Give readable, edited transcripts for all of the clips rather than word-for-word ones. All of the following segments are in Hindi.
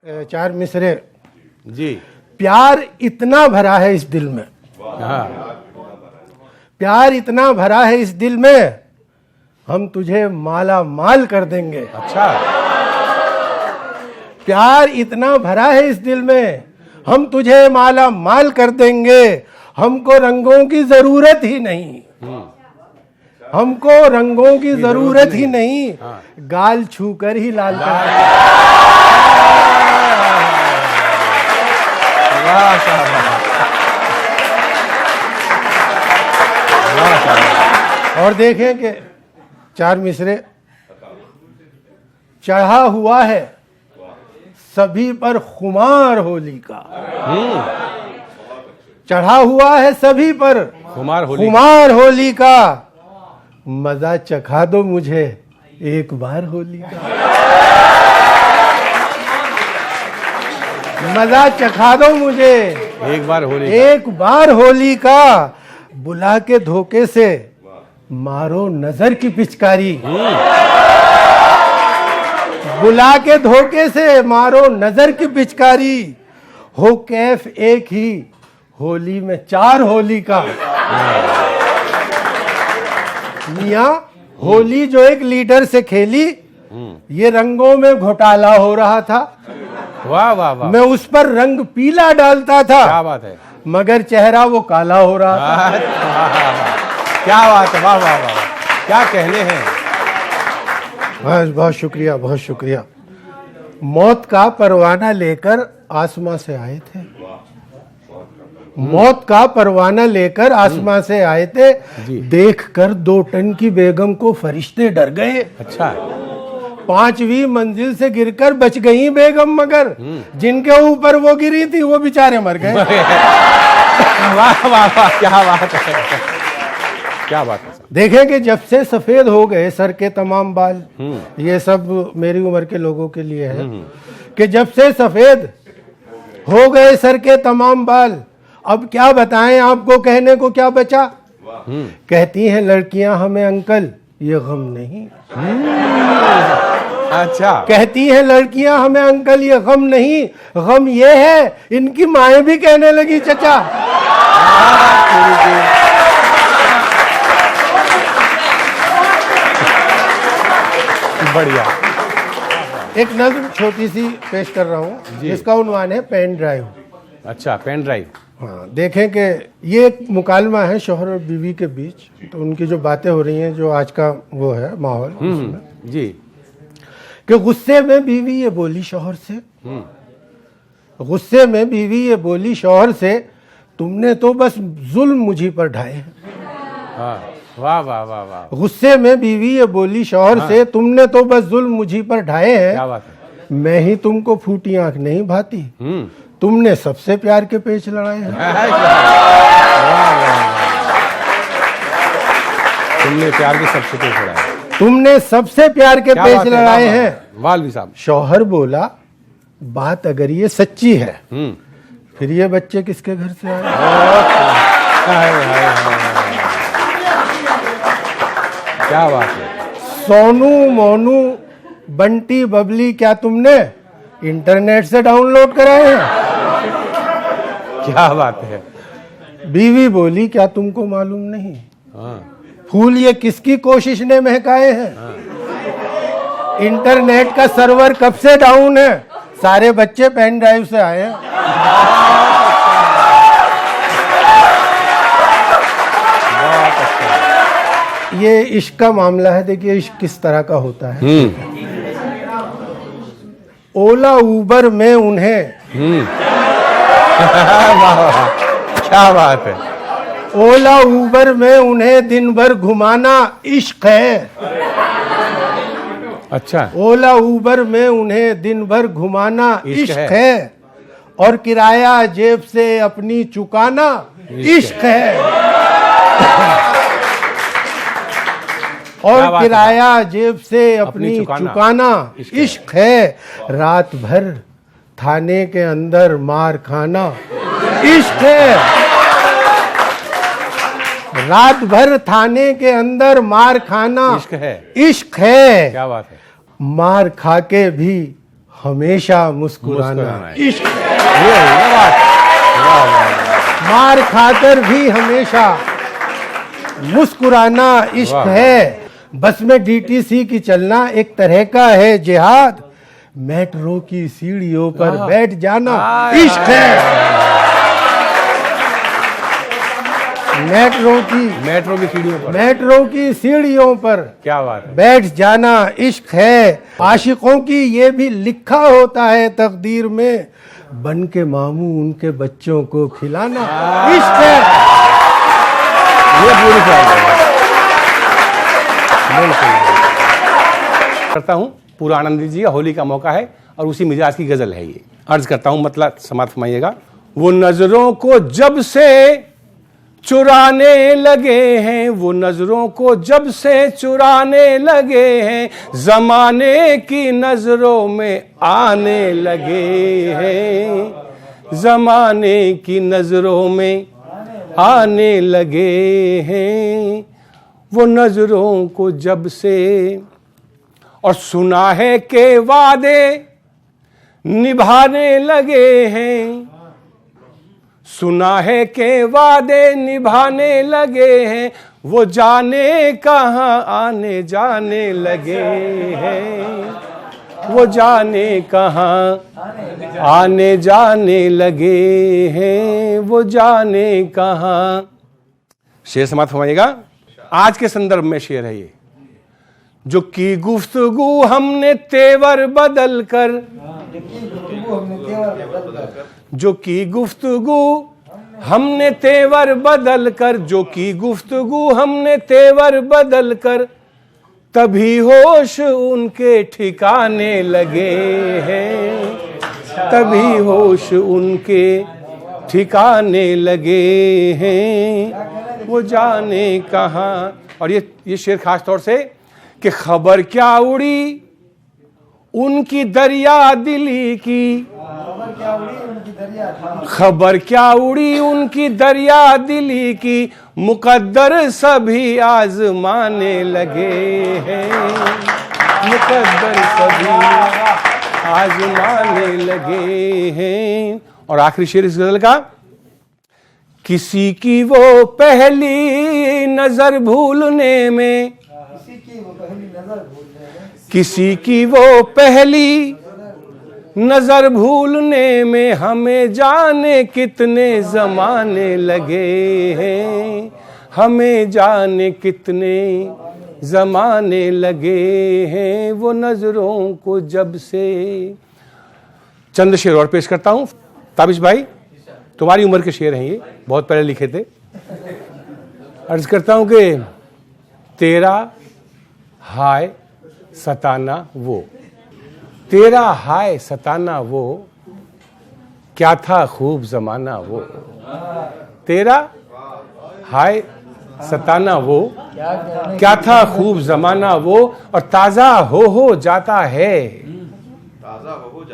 चार मिसरे जी। प्यार इतना भरा है इस दिल में, हाँ। प्यार इतना भरा है इस दिल में, हम तुझे माला माल कर देंगे। अच्छा। प्यार इतना भरा है इस दिल में, हम तुझे माला माल कर देंगे। हमको रंगों की जरूरत ही नहीं, हमको रंगों की जरूरत ही नहीं, गाल छूकर ही लाल कर और देखें कि चार मिसरे चढ़ा हुआ है सभी पर खुमार होली का, चढ़ा हुआ है सभी पर खुमार होली का। मजा चखा दो मुझे एक बार होली का, मजा चखा दो मुझे एक बार होली, एक बार होली का। बुला के धोखे से मारो नजर की पिचकारी, बुला के धोखे से मारो नजर की पिचकारी। हो कैफ एक ही होली में चार होली का। मियां होली जो एक लीडर से खेली, ये रंगों में घोटाला हो रहा था। वाह वाह वाह। मैं उस पर रंग पीला डालता था, क्या बात है, मगर चेहरा वो काला हो रहा था। क्या बात है, वाह वाह वाह, क्या कहने हैं। बस बहुत शुक्रिया, बहुत शुक्रिया। मौत का परवाना लेकर आसमां से आए थे, मौत का परवाना लेकर आसमां से आए थे। देखकर 2 टन की बेगम को फरिश्ते डर गए। अच्छा। 5वीं मंजिल से गिरकर बच गई बेगम, मगर जिनके ऊपर वो गिरी थी वो बेचारे मर गए। वाह वाह वाह, क्या बात है, क्या बात है। देखें कि जब से सफेद हो गए सर के तमाम बाल, ये सब मेरी उम्र के लोगों के लिए है, कि जब से सफेद हो गए सर के तमाम बाल, अब क्या बताएं आपको, कहने को क्या बचा। कहती हैं लड़कियां हमें अंकल ये गम नहीं। अच्छा। कहती हैं लड़कियां हमें अंकल ये गम नहीं, गम ये है इनकी माएं भी कहने लगी चचा। बढ़िया। एक नज़्म छोटी सी पेश कर रहा हूँ, जिसका उन्वान है पेन ड्राइव। अच्छा, पेन ड्राइव। हाँ, देखें कि ये एक मुकालमा है शौहर और बीवी के बीच, तो उनकी जो बातें हो रही हैं, जो आज का वो है माहौल उसमें। जी। कि गुस्से में बीवी ये बोली शौहर से, गुस्से में बीवी ये बोली शौहर से, तुमने तो बस जुल्म मुझी पर ढाए हैं। वाह वाह वाह वाह। गुस्से में बीवी ये बोली शौहर से, तुमने तो बस जुल्म मुझी पर ढाए हैं। क्या बात है। मैं ही तुमको फूटी आंख नहीं भाती, तुमने सबसे प्यार के पेच लड़ाए हैं। तुमने प्यार के सबसे पेच लड़ाए, तुमने सबसे प्यार के पेच लड़ाए हैं। वालवी साहब। शौहर शौहर बोला बात अगर ये सच्ची है, फिर ये बच्चे किसके घर से आए। क्या बात है। सोनू मोनू बंटी बबली क्या तुमने इंटरनेट से डाउनलोड कराए हैं। क्या बात है। बीवी बोली क्या तुमको मालूम नहीं, फूल ये किसकी कोशिश ने महकाए हैं। इंटरनेट का सर्वर कब से डाउन है, सारे बच्चे पेन ड्राइव से आए हैं। ये इश्क का मामला है। देखिए इश्क किस तरह का होता है। ओला उबर में उन्हें क्या बात है। ओला उबर में उन्हें दिन भर घुमाना इश्क है। अच्छा। ओला उबर में उन्हें दिन भर घुमाना इश्क है, और किराया जेब से अपनी चुकाना इश्क है। और किराया जेब से अपनी चुकाना इश्क है। रात भर थाने के अंदर मार खाना इश्क है। रात भर थाने के अंदर मार खाना इश्क है। इश्क है। क्या बात है। मार खा के भी हमेशा मुस्कुराना मुस्कुराना इश्क है। ये है ना बात। वाह वाह वाह। मार खाकर भी हमेशा मुस्कुराना इश्क वाह। है। बस में डीटीसी की चलना एक तरह का है जिहाद, मेट्रो की सीढ़ियों पर बैठ जाना इश्क है। मेट्रो की सीढ़ियों पर मेट्रो की सीढ़ियों पर क्या बात है। बैठ जाना इश्क है। आशिकों की ये भी लिखा होता है तकदीर में, बन के मामू उनके बच्चों को खिलाना इश्क है। ये पूरी करता हूँ। पूरा आनंदी जी का होली का मौका है और उसी मिजाज की गजल है ये। अर्ज करता हूँ, मतलब समाप्त फरमाइएगा। वो नजरों को जब से चुराने लगे हैं, वो नजरों को जब से चुराने लगे हैं, जमाने की नजरों में आने लगे हैं, जमाने की नजरों में आने लगे हैं, वो नजरों को जब से। और सुना है के वादे निभाने लगे हैं, सुना है के वादे निभाने लगे हैं, वो जाने कहाँ आने जाने लगे हैं, वो जाने कहाँ आने जाने लगे हैं, वो जाने कहाँ। शेर समाप्त फरमाइएगा। आज के संदर्भ में शेर है ये। जो की गुफ्तगू हमने तेवर बदल कर, जो की गुफ्तगू हमने तेवर बदल कर, जो की गुफ्तगू हमने तेवर बदल कर, तभी होश उनके ठिकाने लगे हैं, तभी होश उनके ठिकाने लगे हैं, वो जाने कहाँ। और ये शेर खास तौर से कि खबर क्या उड़ी उनकी दरिया दिली की, खबर क्या उड़ी उनकी दरिया दिली की, मुकद्दर सभी आजमाने लगे हैं, मुकद्दर सभी आजमाने लगे हैं। और आखिरी शेर इस गजल का, किसी की वो पहली नजर भूलने में, किसी की वो पहली नजर भूलने में, हमें जाने कितने जमाने लगे हैं, हमें जाने कितने जमाने लगे हैं, वो नजरों को जब से। चंद शेर और पेश करता हूं। ताबिश भाई, तुम्हारी उम्र के शेर हैं ये, बहुत पहले लिखे थे। अर्ज करता हूं कि तेरा हाय सताना वो, तेरा हाय सताना वो, क्या था खूब जमाना वो, तेरा हाय सताना वो, क्या था खूब जमाना वो। और ताजा हो जाता है,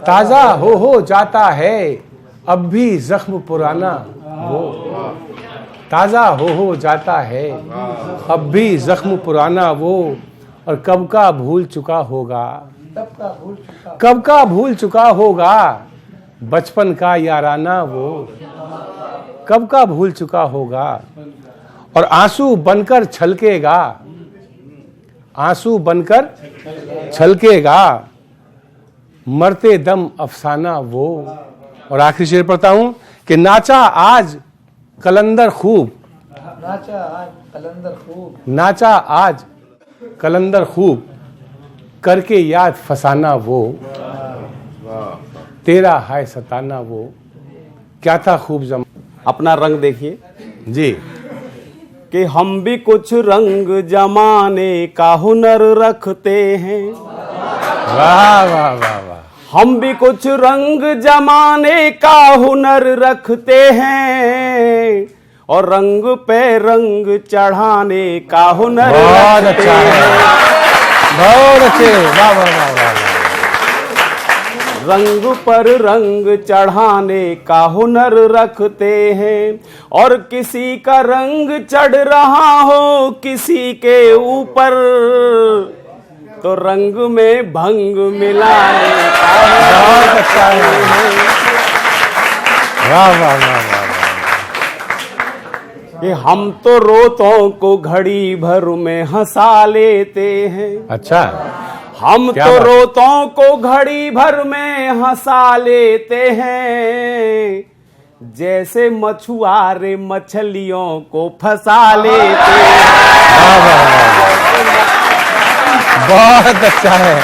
ताजा हो जाता है, अब भी जख्म पुराना वो, ताजा हो जाता है, अब भी जख्म पुराना वो। और कब का भूल चुका होगा, कब का भूल चुका होगा, बचपन का याराना वो, कब का भूल चुका होगा। और आंसू बनकर छलकेगा, आंसू बनकर छलकेगा, मरते दम अफसाना वो। और आखिरी शेर पढ़ता हूं कि नाचा आज कलंदर खूब, नाचा आज कलंदर खूब, नाचा आज कलंदर खूब, करके याद फसाना वो, तेरा हाय सताना वो, क्या था खूब जम। अपना रंग देखिए जी, कि हम भी कुछ रंग जमाने का हुनर रखते हैं, वाह वाह वाह वाह। हम भी कुछ रंग जमाने का हुनर रखते हैं, और रंग पे रंग चढ़ाने का हुनर बहुत रखते अच्छा है, हैं। बहुत अच्छे, वाह वाह वाह वाह। रंग पर रंग चढ़ाने का हुनर रखते हैं, और किसी का रंग चढ़ रहा हो किसी के ऊपर, तो रंग में भंग मिलाने का हुनर बहुत अच्छा है। वाह वाह वाह वाह वाह। कि हम तो रोतों को घड़ी भर में हंसा लेते हैं। अच्छा, हम क्या तो बात है? रोतों को घड़ी भर में हंसा लेते हैं, जैसे मछुआरे मछलियों को फंसा लेते हैं। वाह वाह वाह वाह। बहुत अच्छा है।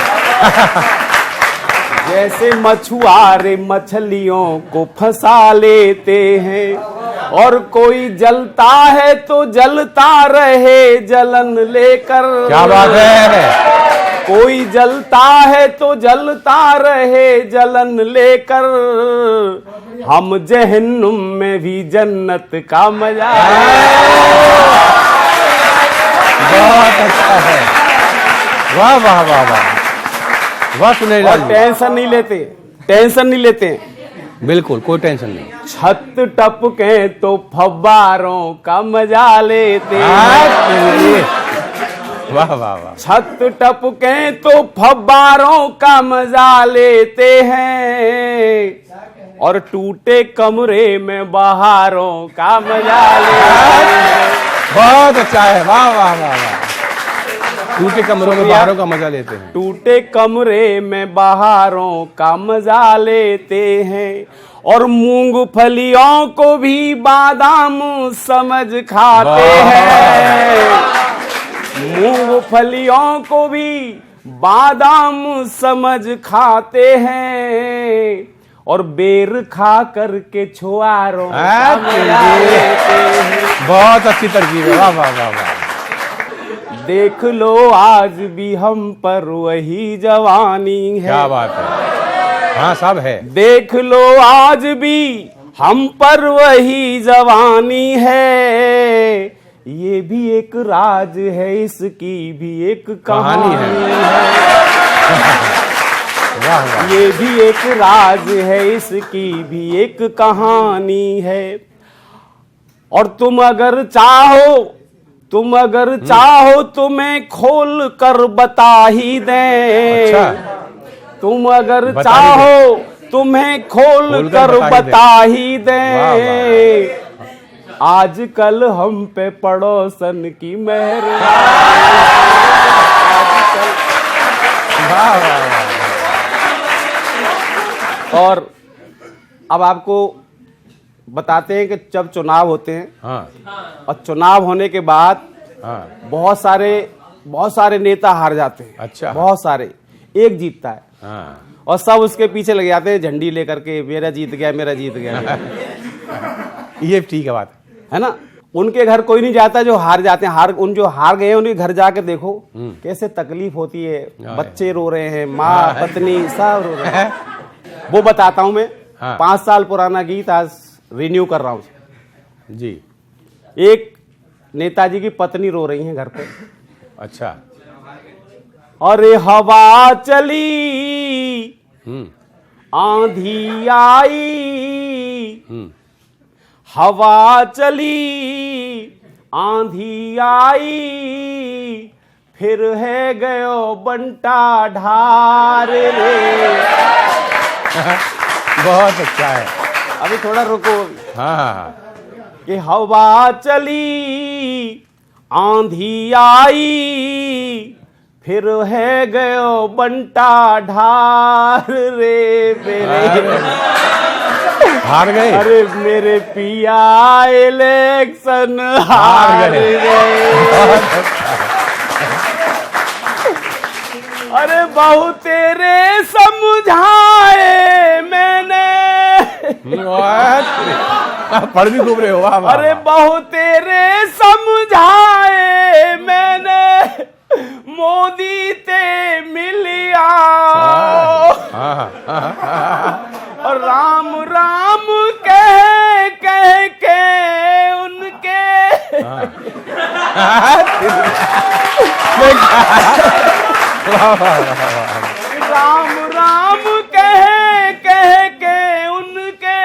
जैसे मछुआरे मछलियों को फंसा लेते हैं, और कोई जलता है तो जलता रहे जलन लेकर। क्या बात है। कोई जलता है तो जलता रहे जलन लेकर, हम जहन्नुम में भी जन्नत का मजा। बहुत अच्छा है। वाह वाह वाह वाह वाह। सुनील और लाल टेंशन नहीं लेते, टेंशन नहीं लेते। बिल्कुल कोई टेंशन नहीं। छत टपके तो फव्वारों का मजा लेते वाह वाह वाह। छत टपके तो फव्वारों का मजा लेते हैं, और टूटे कमरे में बहारों का मजा लेते हैं। बहुत अच्छा है। वाह वाह वाह वाह। टूटे कमरों में बहारों का मजा लेते हैं। टूटे कमरे में बहारों का मजा लेते हैं, और मूंगफलियों को भी बादाम समझ खाते हैं। मूंगफलियों को भी बादाम समझ खाते हैं, और बेर खा करके छुआरों का मजा लेते हैं। बहुत अच्छी तरकीब है। वाह वाह वाह वाह। देख लो आज भी हम पर वही जवानी है। क्या बात है। हाँ सब है। देख लो आज भी हम पर वही जवानी है, ये भी एक राज है, इसकी भी एक कहानी है। वाह वाह। ये भी एक राज है, इसकी भी एक कहानी है। और तुम अगर चाहो तुम्हें खोल कर बता ही दें। अच्छा। तुम अगर बता ही चाहो तुम्हें खोल कर बता ही वाह, दें। आजकल हम पे पड़ोसन की मेहर। वाह वाह वाह। और अब आपको बताते हैं कि जब चुनाव होते हैं, हाँ और चुनाव होने के बाद हाँ। बहुत सारे नेता हार जाते हैं। अच्छा। बहुत सारे, एक जीतता है, हाँ। और सब उसके पीछे लग जाते हैं झंडी लेकर के, मेरा जीत गया, मेरा जीत गया। ये ठीक है बात। है ना। उनके घर कोई नहीं जाता जो हार जाते हैं। उन जो हार गए हैं उनके घर जाके देखो कैसे तकलीफ होती है। बच्चे रो रहे हैं, माँ पत्नी सब रो रहे हैं। वो बताता हूं मैं। हाँ। 5 साल पुराना गीत आज रिन्यू कर रहा हूं जी। एक नेताजी की पत्नी रो रही है घर पे। अच्छा। अरे हवा चली, आंधी आई, हवा चली, आंधी आई, फिर है गयो बंटा ढार रे। बहुत अच्छा है। अभी थोड़ा रुको। हाँ हाँ हाँ। कि हवा चली, आंधी आई, फिर है गयो बंटा ढार रे मेरे। हार गए। अरे मेरे पिया इलेक्शन हार गए। अरे बहु तेरे समझाए मैंने। पढ़ भी घूम रहे हो। वाह वाह। अरे बहु तेरे समझाए मैंने, मोदी ते मिलिया। और राम राम कह कह के उनके। राम राम कह कह के उनके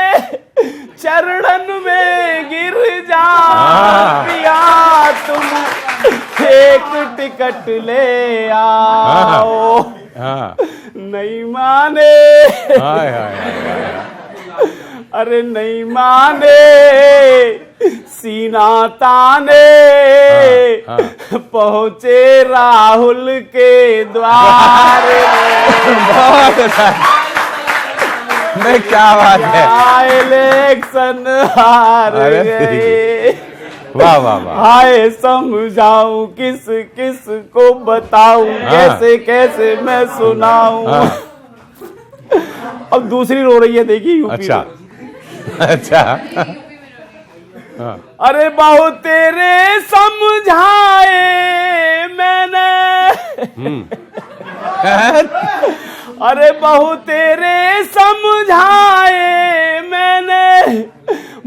चरणन में गिर जा पिया तुम। एक एक टिकट ले आओ। हाँ नहीं माने, हाय हाय हाय। अरे नहीं माने, सीना ताने, हाँ, पहुंचे राहुल के द्वार। बहुत अच्छा। नहीं, क्या बात है। इलेक्शन हार अरे गए। वाह वाह वाह। हाय समझाऊं किस किस को बताऊं, कैसे कैसे मैं सुनाऊं। अब दूसरी रो रही है, देखिए यूपी अच्छा में। अच्छा। अरे बहु तेरे समझाए मैंने, अरे बहु तेरे समझाए मैंने,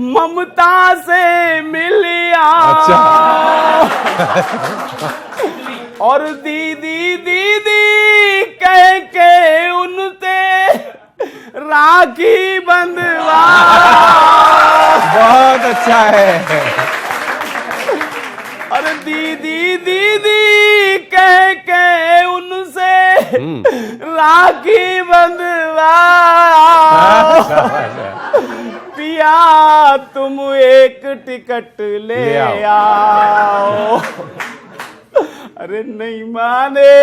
ममता से मिलिया। अच्छा। और दीदी दीदी कह के उनसे राखी बंधवा। बहुत अच्छा है। अरे दीदी दीदी कह के उनसे राखी बंधवा। पिया तुम एक टिकट ले आओ। अरे नहीं माने,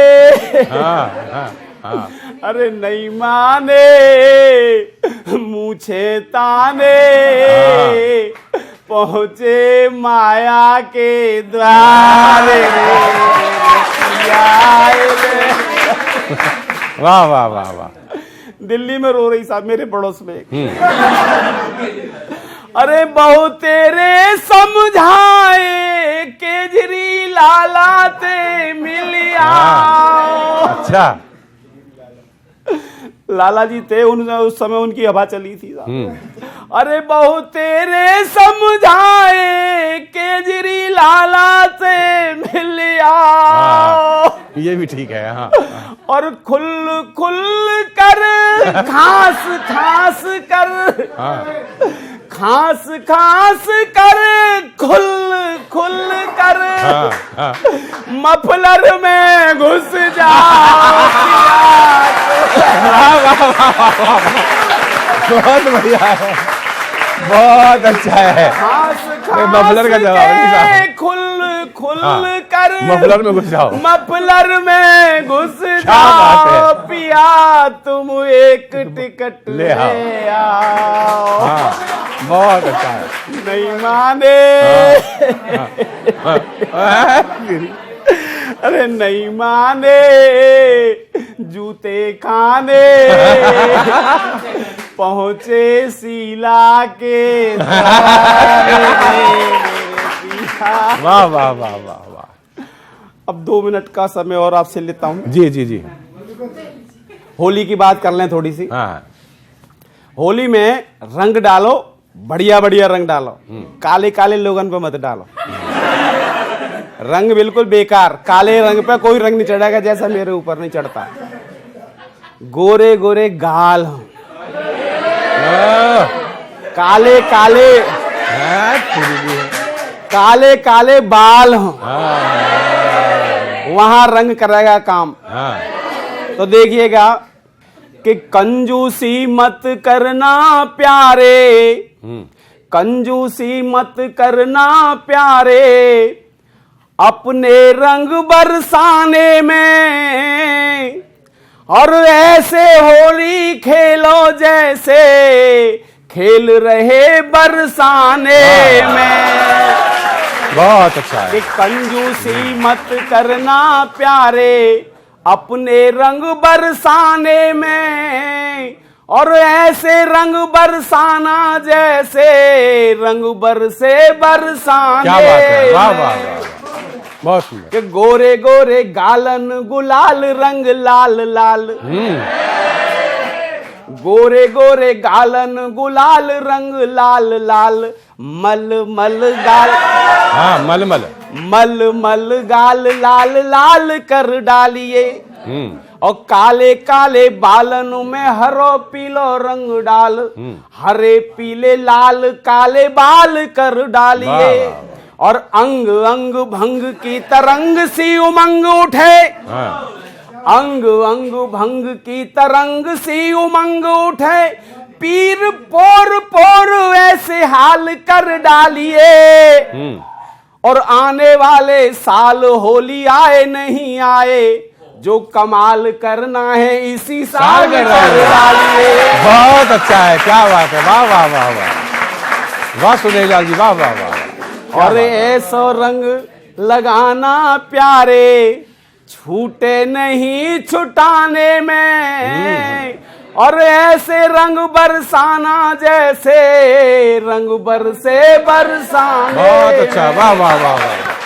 अरे नहीं माने, मूछे ताने, पहुंचे माया के द्वार। वाह वाह वाह वाह। दिल्ली में रो रही साहब, मेरे पड़ोस में। अरे बहु तेरे समझाए केजरी लालाते मिलिया। अच्छा। लाला जी थे उस समय, उनकी हवा चली थी। अरे बहु तेरे समझाए केजरी लाला से मिलिया। ये भी ठीक है। हाँ। और खुल खुल कर खास खास कर, खास खास कर, खुल खुल कर, मफलर में घुस जा। बहुत बढ़िया है, बहुत अच्छा है। खास मफलर का जवाब नहीं साहब। खुल खुल कर, मफलर में घुस जाओ। मफलर में घुस बात जाओ। है। पिया तुम एक टिकट ले आओ। हाँ, बहुत अच्छा है। नहीं माने, अरे नहीं माने, जूते खाने, पहुंचे शीला के वाह वाह वाह वाह वाह। अब 2 मिनट का समय और आपसे लेता हूं। जी जी जी। होली की बात कर लें थोड़ी सी। हाँ। होली में रंग डालो, बढ़िया बढ़िया रंग डालो, काले काले लोगन पे मत डालो। रंग बिल्कुल बेकार, काले रंग पे कोई रंग नहीं चढ़ेगा, जैसा मेरे ऊपर नहीं चढ़ता। गोरे गोरे गाल, काले काले, काले काले बाल हों, वहां रंग करेगा काम। तो देखिएगा कि कंजूसी मत करना प्यारे, कंजूसी मत करना प्यारे, अपने रंग बरसाने में। और ऐसे होली खेलो जैसे खेल रहे बरसाने में। बहुत अच्छा है। कि कंजूसी मत करना प्यारे, अपने रंग बरसाने में। और ऐसे रंग बरसाना जैसे रंग बरसे बरसाने। क्या बात है, वाह वाह वाह, बहुत सुंदर। कि गोरे गोरे गालन गुलाल रंग लाल लाल, गोरे गोरे गालन गुलाल रंग लाल लाल, मल मल गाल, हाँ मलमल, मल मल गाल लाल लाल कर डालिए। और काले काले बालन में हरो पीलो रंग डाल, हरे पीले लाल काले बाल कर डालिए। और अंग अंग भंग की तरंग सी उमंग उठे, हाँ। अंग अंग भंग की तरंग सी उमंग उठे, पीर पोर पोर ऐसे हाल कर डालिए, और आने वाले साल होली आए नहीं आए, जो कमाल करना है इसी साल कर डालिए। बहुत अच्छा है, क्या बात है, वाह वाह वाह वाह वाह सुनील लाल जी, वाह वाह वाह। और ऐसा रंग लगाना प्यारे, छूटे नहीं छुटाने में, और ऐसे रंग बरसाना जैसे रंग बरसे बरसाने। बहुत अच्छा, वाह वाह वाह वाह।